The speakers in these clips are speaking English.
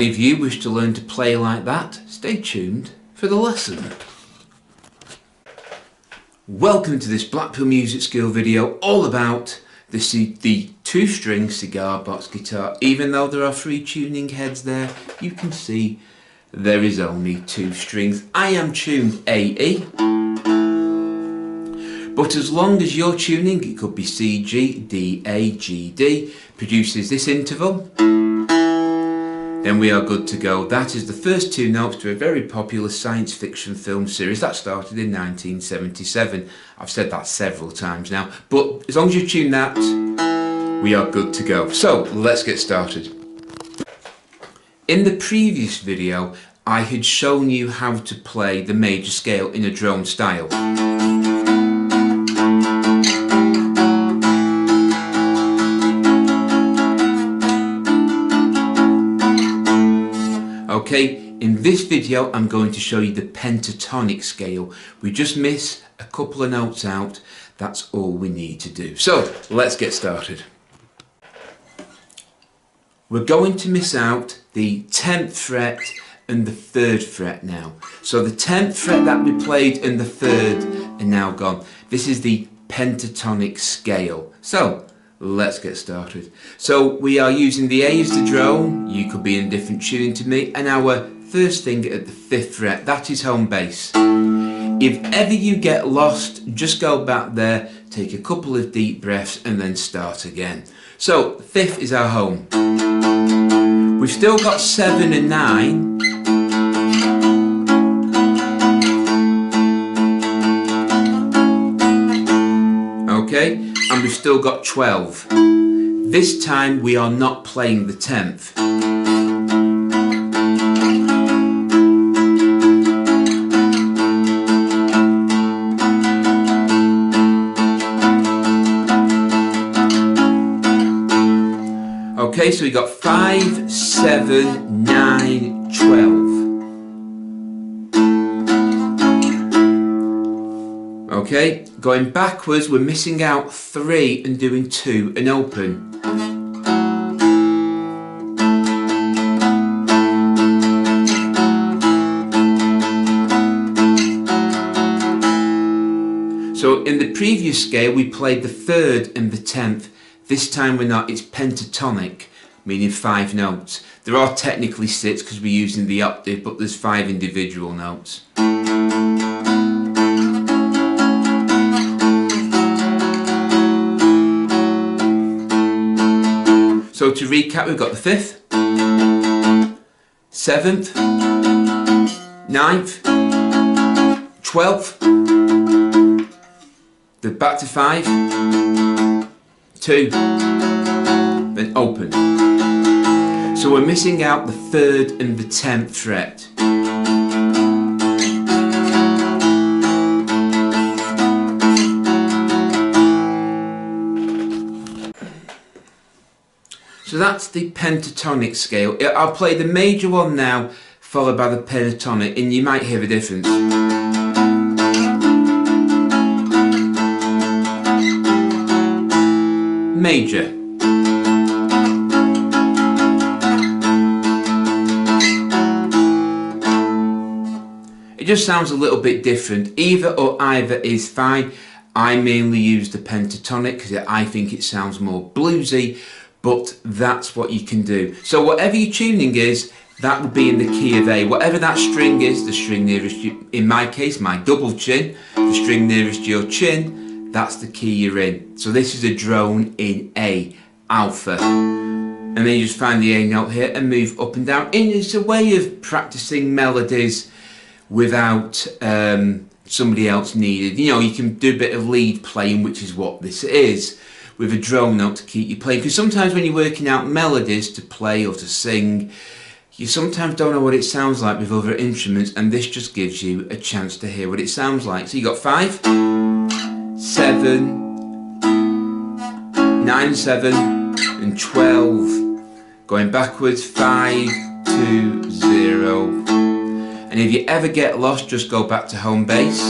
any of you wish to learn to play like that, stay tuned for the lesson. Welcome to this Blackpool Music School video all about the 2-string cigar box guitar. Even though there are 3 tuning heads there, you can see there is only 2 strings. I am tuned AE, but as long as you're tuning, it could be C, G, D, A, G, D, produces this interval, then we are good to go. That is the first 2 notes to a very popular science fiction film series that started in 1977. I've said that several times now, but as long as you tune that, we are good to go. So let's get started. In the previous video, I had shown you how to play the major scale in a drone style. Okay, in this video I'm going to show you the pentatonic scale. We just miss a couple of notes out, that's all we need to do. So let's get started. We're going to miss out the 10th fret and the 3rd fret now. So the 10th fret that we played and the 3rd are now gone. This is the pentatonic scale. So let's get started. So we are using the A as the drone, you could be in different tuning to me, and our first finger at the 5th fret, that is home bass. If ever you get lost, just go back there, take a couple of deep breaths and then start again. So 5th is our home. We've still got 7 and 9. Okay, and we've still got 12. This time we are not playing the 10th. Okay, so we got 5, 7, 9, 12. Okay, going backwards, we're missing out 3 and doing 2 and open. So in the previous scale, we played the 3rd and the 10th. This time we're not, it's pentatonic, meaning 5 notes. There are technically 6 because we're using the octave, but there's 5 individual notes. So to recap, we've got the 5th, 7th, 9th, 12th, then back to 5, 2, then open. So we're missing out the 3rd and the 10th fret. So that's the pentatonic scale. I'll play the major one now, followed by the pentatonic, and you might hear a difference. Major. It just sounds a little bit different. Either or either is fine. I mainly use the pentatonic because I think it sounds more bluesy, but that's what you can do. So whatever your tuning is, that would be in the key of A. Whatever that string is, the string nearest you, in my case, my double chin, the string nearest your chin, that's the key you're in. So this is a drone in A, alpha. And then you just find the A note here and move up and down. And it's a way of practicing melodies without somebody else needed. You know, you can do a bit of lead playing, which is what this is, with a drone note to keep you playing. Because sometimes when you're working out melodies to play or to sing, you sometimes don't know what it sounds like with other instruments, and this just gives you a chance to hear what it sounds like. So you got 5, 7, 9, 7, and 12. Going backwards, 5, 2, 0. And if you ever get lost, just go back to home bass.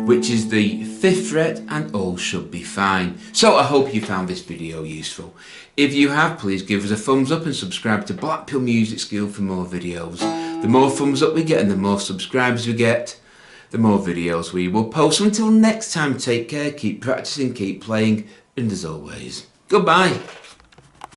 which is the 5th fret, and all should be fine. So I hope you found this video useful. If you have, please give us a thumbs up and subscribe to Blackpool Music School for more videos. The more thumbs up we get and the more subscribers we get, the more videos we will post. So until next time, take care, keep practicing, keep playing, and as always, goodbye.